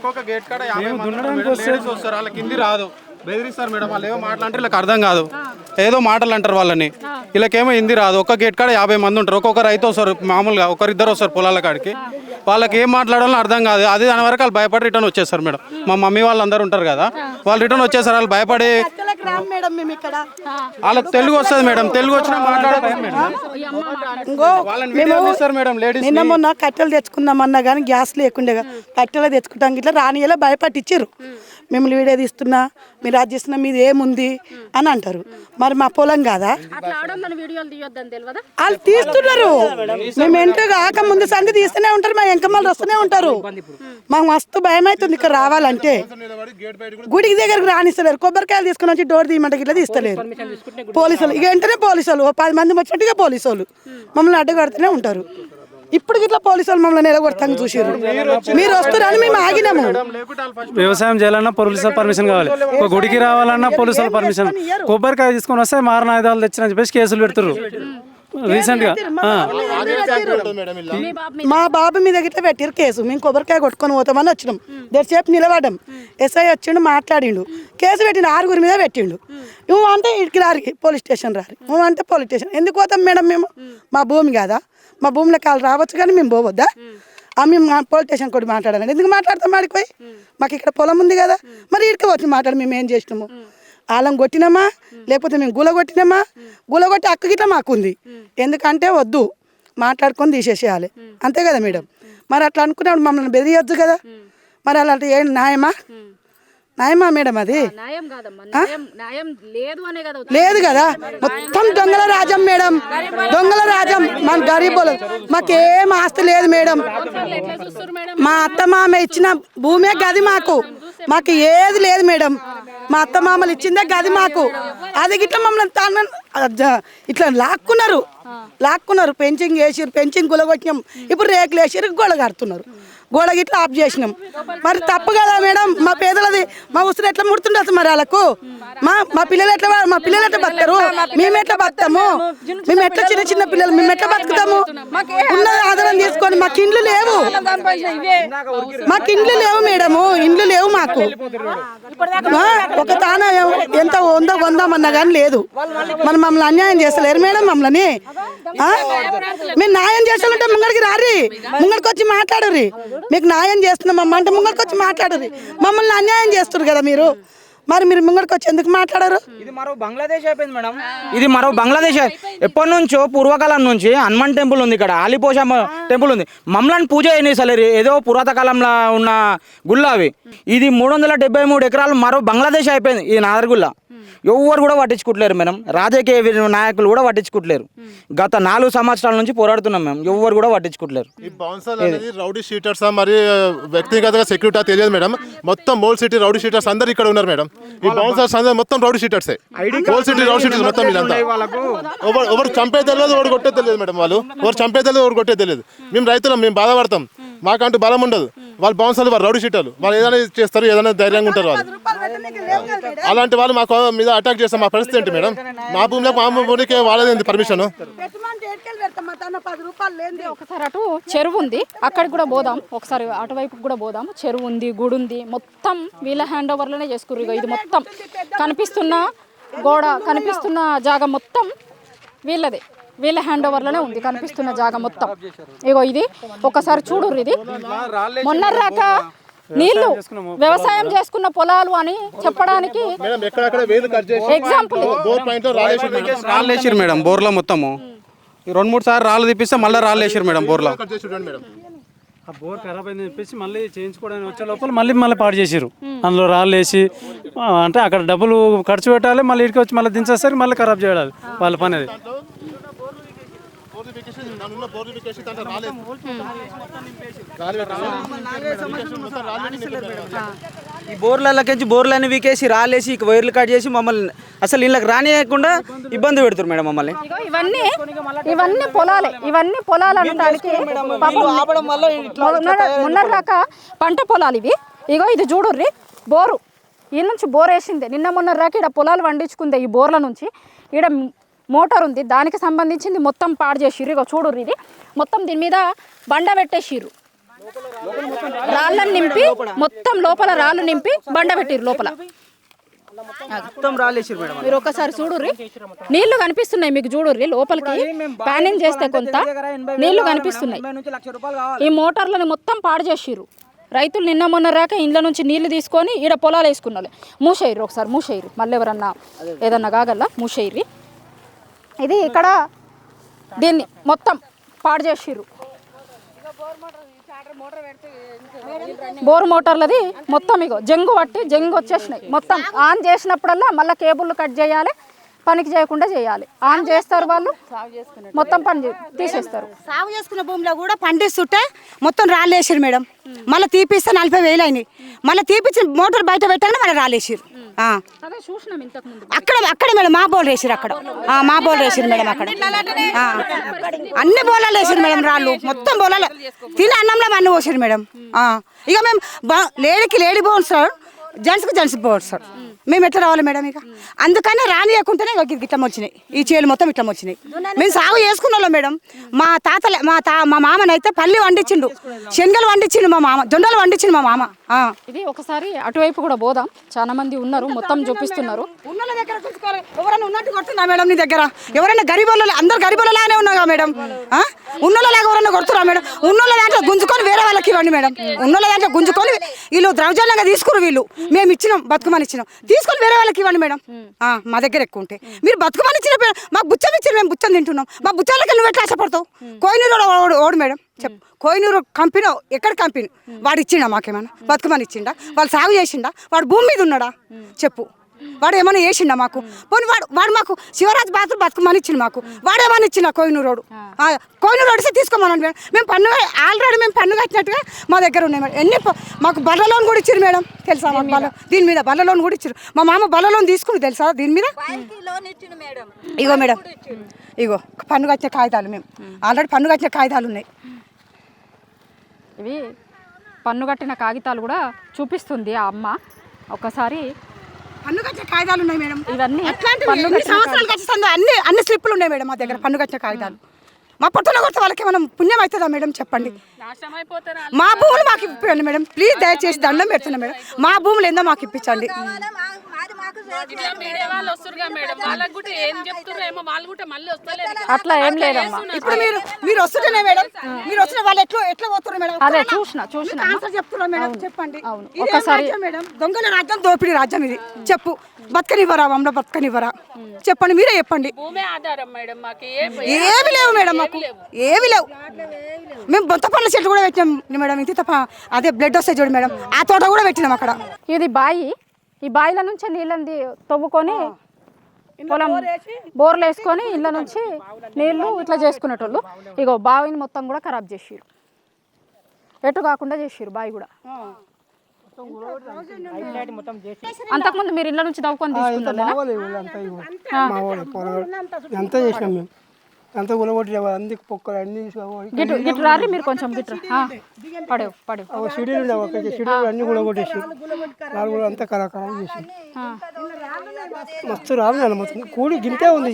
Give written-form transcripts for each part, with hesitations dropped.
ఇంకొక గేట్ కాడ 50 మంది వస్తారు, వాళ్ళకి హిందీ రాదు, బెదిరిస్తారు మేడం. వాళ్ళు ఏమో మాట్లాడంటే వీళ్ళకి అర్థం కాదు, ఏదో మాటలు అంటారు వాళ్ళని. వీళ్ళకేమో హిందీ రాదు. ఒక్క గేట్ కాడ 50 మంది ఉంటారు, ఒక్కొక్క రైతు వస్తారు, మామూలుగా ఒకరిద్దరు వస్తారు పొలాల కాడికి. వాళ్ళకి ఏం మాట్లాడాలో అర్థం కాదు. అది దాని వరకు వాళ్ళు భయపడి రిటర్న్ వచ్చేస్తారు మేడం. మా మమ్మీ వాళ్ళందరూ ఉంటారు కదా, వాళ్ళు రిటర్న్ వచ్చేసారు. వాళ్ళు భయపడి వాళ్ళకి తెలుగు వస్తుంది మేడం, తెలుగు వచ్చినా మాట్లాడతారు మేడం. లేడీస్ నిన్న మొన్న కట్టెలు తెచ్చుకుందామన్నా కానీ గ్యాస్ లేకుండే, కట్టెలు తెచ్చుకుంటాం ఇట్లా రానియలో భయపట్టించారు. మిమ్మల్ని వీడియో తీస్తున్నా, మీరు అది చేస్తున్నా, మీది ఏముంది అని అంటారు. మరి మా పొలం కాదా? వాళ్ళు తీస్తున్నారు. మేము ఎంతో కాక ముందు సంగతి తీస్తూనే ఉంటారు, మా ఎంకమ్మలు వస్తూనే ఉంటారు. మాకు మస్తు భయం అవుతుంది ఇక్కడ రావాలంటే. గుడికి దగ్గరకు రానిస్తలేరు, కొబ్బరికాయలు తీసుకుని వచ్చి డోర్ తీయమంటే ఇట్లా తీస్తలేరు పోలీసులు. ఇక వెంటనే పోలీసులు 10 మంది వచ్చినట్టుగా పోలీసులు మమ్మల్ని అడ్డుకడుతూనే ఉంటారు. ఇప్పుడు ఇట్లా పోలీసులు మమ్మల్ని నిలగొడతాను చూసారు. మీరు వస్తున్నారని మేము ఆగినాము. వ్యవసాయం చేయాలన్నా పోలీసుల పర్మిషన్ కావాలి, ఒక గుడికి రావాలన్నా పోలీసుల పర్మిషన్. కొబ్బరికాయ తీసుకొని వస్తే మారణాయుధాలు తెచ్చిన చెప్పేసి కేసులు పెడుతున్నారు రీసెంట్ గా. మా బాబు మీద గిట్లా పెట్టారు కేసు. మేము కొబ్బరికాయ కొట్టుకొని పోతామని వచ్చినాం, దర్సేపు నిలబడ్డాం. ఎస్ఐ వచ్చిండు, మాట్లాడిండు, కేసు పెట్టిండు, 6 మీద పెట్టిండు. నువ్వు అంటే ఇక్కడికి రారి, పోలీస్ స్టేషన్ రారి, నువ్వు అంటే పోలీస్ స్టేషన్. ఎందుకు పోతాం మేడం? మేము మా భూమి కాదా? మా భూమిలోకి వాళ్ళు రావచ్చు కానీ మేము పోవద్దా? మేము పోలీస్ స్టేషన్ కూడా మాట్లాడాలండి. ఎందుకు మాట్లాడతాం? ఆడిపోయి మాకు ఇక్కడ పొలం ఉంది కదా, మరి ఇక్కడికి వచ్చి మాట్లాడి మేము ఏం చేసినాము? వాళ్ళని కొట్టినామా లేకపోతే మేము గులగొట్టినామా? గులగొట్టి హక్కు గిట్లా మాకుంది. ఎందుకంటే వద్దు, మాట్లాడుకొని తీసేసేయాలి, అంతే కదా మేడం. మరి అట్లా అనుకున్నప్పుడు మమ్మల్ని బెదిరియొద్దు కదా. మరి అలాంటి ఏం న్యాయమా? న్యాయమా మేడం? అది లేదు కదా. మొత్తం దొంగల రాజ్యం మేడం, దొంగల రాజ్యం. మన గరీబులు మాకేం ఆస్తి లేదు మేడం. మా అత్త మామ ఇచ్చిన భూమే గది మాకు, మాకు ఏది లేదు మేడం. మా అత్త మామలు ఇచ్చిందే గది మాకు. అది గిట్లా మమ్మల్ని ఇట్లా లాక్కున్నారు. Fencing వేసిరు, fencing గులగొట్టినాం. ఇప్పుడు రేకులు వేసిరు, గోడ కడుతున్నారు. గోడ గిట్లా ఆఫ్ చేసినాం. మరి తప్పు కదా మేడం? మా పేదలది, మా ఉసురు ఎట్లా ముడుతుండదు మరి వాళ్ళకు? మా పిల్లలు ఎట్లా బతారు? మేము ఎట్లా బతాము? మేము ఎట్లా చిన్న పిల్లలు మేము ఎట్లా బతుకుతాము? ఉన్నది ఆధారం తీసుకొని. మాకు ఇండ్లు లేవు, మేడము, ఇండ్లు లేవు మాకు. ఒక తాన ఎంత కొందామన్నా కానీ లేదు. మరి మమ్మల్ని అన్యాయం చేస్తలేరు మేడం. మమ్మల్ని మీరు న్యాయం చేస్తామంటే ముంగడికి రారి, ముంగడికి వచ్చి మాట్లాడరు. మీకు న్యాయం చేస్తున్నామమ్మా అంటే ముంగడికి వచ్చి మాట్లాడరు. మమ్మల్ని అన్యాయం చేస్తారు కదా మీరు. మరి మీరు ముంగడికి వచ్చి ఎందుకు మాట్లాడరు? ఇది మరో బంగ్లాదేశ్ అయిపోయింది మేడం. ఇది మరో బంగ్లాదేశ్. ఎప్పటి నుంచో పూర్వకాలం నుంచి హనుమాన్ టెంపుల్ ఉంది, ఇక్కడ ఆలిపోషమ్మ టెంపుల్ ఉంది. మమ్మల్ని పూజ చేయనిసలేరు, ఏదో పురాతన కాలంలో ఉన్న గుళ్ళ అవి. ఇది 373 ఎకరాలు మరో బంగ్లాదేశ్ అయిపోయింది ఈ నాదర్గుల్ల. ఎవ్వరు కూడా పట్టించుకుంటలేరు మేడం. రాజకీయ నాయకులు కూడా పట్టించుకుంటలేరు. గత 4 సంవత్సరాల నుంచి పోరాడుతున్నాం మేము, ఎవ్వరు కూడా పట్టించుకుంటలేరు. ఈ బౌన్సర్ అనేది రౌడీ షీటర్స్ మరి వ్యక్తిగతంగా సెక్యూరిటీ తెలియదు మేడం. మొత్తం మోల్ సిటీ రౌడీ షీటర్స్ అందరు ఇక్కడ ఉన్నారు మేడం. ఈ బౌన్సర్స్ అందరూ మొత్తం రౌడీ షీటర్సే. మోల్ సిటీ రౌడీ షీటర్స్ మొత్తం వీళ్ళంతా. ఎవరు చంపే తెలియదు, ఎవరు కొట్టే తెలియదు మేడం. వాళ్ళు ఎవరు చంపే తెలియదు, ఎవరు కొట్టే తెలియదు. మేము రైతులం, మేము బాధపడతాం, మాకంటూ బలం ఉండదు. వాళ్ళు బౌన్సర్లు, వాళ్ళు రౌడీ షీటర్లు, వాళ్ళు ఏదైనా చేస్తారు, ఏదైనా ధైర్యంగా ఉంటారు వాళ్ళు. అలాంటి వాళ్ళు మాకు మీద అటాక్ చేస్తాం. మా పరిస్థితి ఏంటి మేడం? మా భూమికి వాళ్ళేంది పర్మిషన్? ఒకసారి అటు చెరువు ఉంది, అక్కడికి కూడా పోదాం. ఒకసారి అటువైపు కూడా పోదాం. చెరువు ఉంది, గుడి ఉంది, మొత్తం వీళ్ళ హ్యాండ్ ఓవర్లోనే చేసుకుర్రు. ఇది మొత్తం కనిపిస్తున్న గోడ, కనిపిస్తున్న జాగా మొత్తం వీళ్ళదే, వీళ్ళ హ్యాండ్ ఓవర్లోనే ఉంది. కనిపిస్తున్న జాగా మొత్తం ఇగో ఇది ఒకసారి చూడుర్రు. ఇది మొన్న రాక నీళ్లు వ్యవసాయం చేసుకున్న పొలాలు అని చెప్పడానికి ఎగ్జాంపుల్. రాళ్ళు వేసిరు మేడం బోర్లో మొత్తము. 2-3 సార్లు రాళ్ళు తీపిస్తే మళ్ళీ రాళ్ళు వేసిరు మేడం బోర్లో. ఆ బోర్ ఖరాబ్ అయిందని చెప్పేసి మళ్ళీ చేయించుకోవడానికి వచ్చే లోపల మళ్ళీ పాడు చేసారు. అందులో రాళ్ళు వేసి అంటే అక్కడ డబ్బులు ఖర్చు పెట్టాలి, మళ్ళీ ఇక్కడికి వచ్చి మళ్ళీ దించేసరికి మళ్ళీ ఖరాబ్ చేయాలి వాళ్ళ పని. అది ఈ బోర్లకి బోర్లని వీకేసి రాలేసి వైర్లు కట్ చేసి మమ్మల్ని అసలు వీళ్ళకి రానియకుండా ఇబ్బంది పెడుతున్నారు మేడం మమ్మల్ని. ఇవన్నీ పొలాలే, ఇవన్నీ పొలాలు అనడానికి మొన్నటిదాకా పంట పొలాలు ఇవి. ఇగో ఇది చూడుర్రి, బోరు ఈ నుంచి బోర్ వేసిందే. నిన్న మొన్న రాక ఇక్కడ పొలాలు పండించుకుందే ఈ బోర్ల నుంచి. ఇక్కడ మోటార్ ఉంది, దానికి సంబంధించింది మొత్తం పాడు చేసిర్రు. ఇగో చూడుర్రి, ఇది మొత్తం దీని మీద బండ పెట్టేసిర్రు. రాళ్ళని నింపి మొత్తం లోపల రాళ్ళు నింపి బండ పెట్టిరు లోపల. మొత్తం రాలేసారు మేడం. మీరు ఒక్కసారి చూడుర్రి, నీళ్లు కనిపిస్తున్నాయి మీకు, చూడుర్రి లోపలికి ప్యానింగ్ చేస్తే కొంత నీళ్లు కనిపిస్తున్నాయి. ఈ మోటార్లను మొత్తం పాడు చేసిర్రు. రైతులు నిన్న మొన్న రాక ఇండ్ల నుంచి నీళ్లు తీసుకొని ఈడ పొలాలు వేసుకున్నారు. మూసేయిర్రు, ఒకసారి మూసేయిర్రి, మళ్ళీ ఎవరన్నా ఏదన్నా కాగల మూసేయిర్రి. ఇది ఇక్కడ దీన్ని మొత్తం పాడు చేసిర్రు. బోర్ మోటార్లది మొత్తం ఇగో జంగు పట్టి జంగు వచ్చేసినాయి. మొత్తం ఆన్ చేసినప్పుడల్లా మళ్ళీ కేబుల్ కట్ చేయాలి, పనికి చేయకుండా చేయాలి. ఆన్ చేస్తారు వాళ్ళు, మొత్తం పని తీసేస్తారు. సాగు చేసుకున్న భూమిలో కూడా పండిస్తుంటే మొత్తం రాళ్ళేసారు మేడం. మళ్ళీ తీపిస్తే 40,000 అయినాయి. మళ్ళీ తీపిచ్చిన మోటార్ బయట పెట్టగానే మళ్ళీ రాళ్ళేసారు. అదే చూసినాం ఇంతకు ముందు. అక్కడ మేడం మా బోల్ వేసారు, అక్కడ మా బోల్ వేసారు మేడం. అక్కడ అన్ని బోలాలు వేసారు మేడం, రాళ్ళు మొత్తం బోలాలు తిని అన్నంలో అన్ని పోసారు మేడం. ఇక మేము లేడీ బోన్ సార్, జెంట్స్కి జెంట్స్ బోన్ సార్. మేము ఎట్లా రావాలి మేడం? ఇక అందుకనే రానియకుంటేనే ఇట్లా వచ్చినాయి, ఈ చేలు మొత్తం ఇట్లా వచ్చినాయి. మేము సాగు చేసుకున్న వాళ్ళం మేడం. మా మా మామనైతే పల్లి వండించిండు, శనగలు వండించిండు మా మామ, జొండలు వండించిండు మా మామ. ఇది ఒకసారి అటువైపు కూడా పోదాం, చాలా మంది ఉన్నారు, మొత్తం చూపిస్తున్నారు. ఉన్నోళ్ళ దగ్గర చూసుకోవాలి, ఎవరైనా ఉన్నట్టు కొడుతుందా మేడం నీ దగ్గర? ఎవరైనా గరీబోళ్ళు, అందరు గరీబోళ్ళలాగానే ఉన్నాగా మేడం? ఉన్నోళ్ళలాగా ఎవరైనా కొడుతున్నా మేడం? ఉన్నోళ్ళ దాంట్లో గుంజుకొని వేరే వాళ్ళకి ఇవ్వండి మేడం. ఉన్నోళ్ళ దాంట్లో గుంజుకొని వీళ్ళు ద్రవ్యాలంగా తీసుకురు, వీళ్ళు మేము ఇచ్చినాం, బతుకమని ఇచ్చినాం, తీసుకొని వేరే వాళ్ళకి ఇవ్వండి మేడం. మా దగ్గర ఎక్కువ ఉంటే మీరు బతుకమని ఇచ్చిన మాకు బుచ్చం ఇచ్చారు, మేము బుచ్చం తింటున్నాం. మా బుచ్చాలకి నువ్వు ఎట్లా ఆశపడతావు? కోయినూరు ఓడు మేడం, చెప్పు. కోయినూరు కంపెనీ ఎక్కడ కంపెనీ? వాడు ఇచ్చిండా మాకేమన్నా? బతుకమని ఇచ్చిండా? వాళ్ళు సాగు చేసిండా? వాడు భూమి మీద ఉన్నాడా? చెప్పు. వాడు ఏమైనా చేసిండా మాకు? పోనీ వాడు మాకు శివరాజ్ బాత్రూమ్ బతుకమని ఇచ్చిండు, మాకు వాడేమని ఇచ్చిండా? కోయినూరు వడిస్తే తీసుకోమనండి మేడం. మేము పన్ను ఆల్రెడీ మేము పన్ను కట్టినట్టుగా మా దగ్గర ఉన్నాయి మేడం. మాకు బల్ల లోన్ కూడా ఇచ్చారు మేడం, తెలుసా? మాకు దీని మీద బల్ల లోన్ కూడా ఇచ్చారు. మా మామ బల్ల లోన్ తీసుకుని తెలుసా దీని మీద? ఇగో మేడం, ఇగో పన్ను కట్టిన కాగితాలు, మేము ఆల్రెడీ పన్ను కట్టిన కాగితాలు ఉన్నాయి. ఇవి పన్ను కట్టిన కాగితాలు కూడా చూపిస్తుంది ఆ అమ్మ. ఒకసారి పన్ను కట్టిన కాగితాలు ఉన్నాయి మేడం. ఇవన్నీ సంవత్సరాలు ఖచ్చితంగా అన్ని స్లిప్పులు ఉన్నాయి మేడం మా దగ్గర, పన్ను కట్టిన కాగితాలు. మా పొట్టున కొడితే వాళ్ళకి మనం పుణ్యం అవుతుందా మేడం? చెప్పండి. మా భూములు మాకు ఇప్పించండి మేడం, ప్లీజ్, దయచేసి దండం పెడుతున్నా మేడం. మా భూములు ఏందో మాకు ఇప్పించండి. అట్లా ఏం లేదమ్మా. ఇప్పుడు మీరు వస్తుంటేనే మేడం, మీరు వచ్చిన వాళ్ళు ఎట్లా పోతున్నారు మేడం? అదే చూసిన ఆన్సర్ చెప్తున్నా మేడం, చెప్పండి. ఒకసారి మేడం దొంగల రాజ్యం, దోపిడీ రాజ్యం ఇది. చెప్పు, బతకనివ్వరా మమ్మల్ని, బతకనివ్వరా? చెప్పండి, మీరే చెప్పండి. ఏమి లేవు మేడం, మాకు ఏమి లేవు. మేము బొంత పండ్ల చెట్లు కూడా పెట్టినాం మేడం. ఇంత తప్ప అదే బ్లడ్ వస్తాయి చూడు మేడం, ఆ తోట కూడా పెట్టినాం అక్కడ. ఇది బాయి, ఈ బాయిల నుంచి నీళ్ళని తవ్వుకొని పొలం బోర్లు వేసుకొని ఇళ్ళ నుంచి నీళ్లు ఇట్లా చేసుకునేటోళ్ళు. ఇగో బావిని మొత్తం కూడా ఖరాబ్ చేసిరు, ఎటు కాకుండా చేసిరు బావి కూడా. అంతకుముందు మీరు ఇళ్ళ నుంచి తవ్వుకొని తీసుకుంటారా? ఎంత చేసినాం మేము, అంత గులగొట్టి అందుకు పొక్కలు అన్ని గిట్టు రారి మీరు కొంచెం గిట్టు పడేవు సిడీలు ఉండవు, ఒక సిడీలు అన్ని గులగొట్టేసి నాలుగు అంతా ఖరాబ్ చేసి మస్తు రాళ్ళు, మొత్తం కూడి గింటే ఉంది,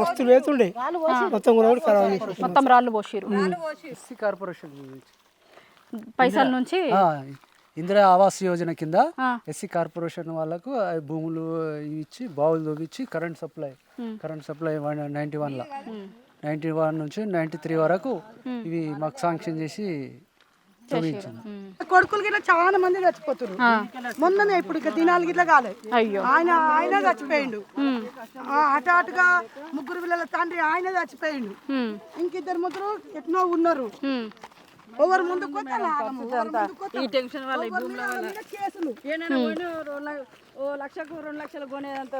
మస్తు లేతుండే, మొత్తం గులగొట్టి ఖరాబ్ చేసి మొత్తం రాళ్ళు పోసిరు. ఎస్సీ కార్పొరేషన్ పైసల నుంచి ఇందిరా ఆవాస్ యోజన కింద ఎస్సీ కార్పొరేషన్ వాళ్ళకు భూములు ఇచ్చి బావులు తవ్వించి కరెంట్ సప్లై 91లో 91 నుంచి 93 వరకు ఇవి మాకు శాంక్షన్ చేసి తవ్వించింది. కొడుకులు గిట్లా చాలా మంది చచ్చిపోతున్నారు. మొన్ననే ఇప్పుడు ఇక దినాలు గిట్లా కాలేదు. ఆయన చచ్చిపోయిండు. హఠాత్తుగా 3 పిల్లల తండ్రి ఆయన చచ్చిపోయిండు. ఇంకిద్దరు ముగ్గురు ఎట్నో ఉన్నారు. ఎవరు ముందుకు కేసులు 1 లక్షకు 2 లక్షలు కొనేదంత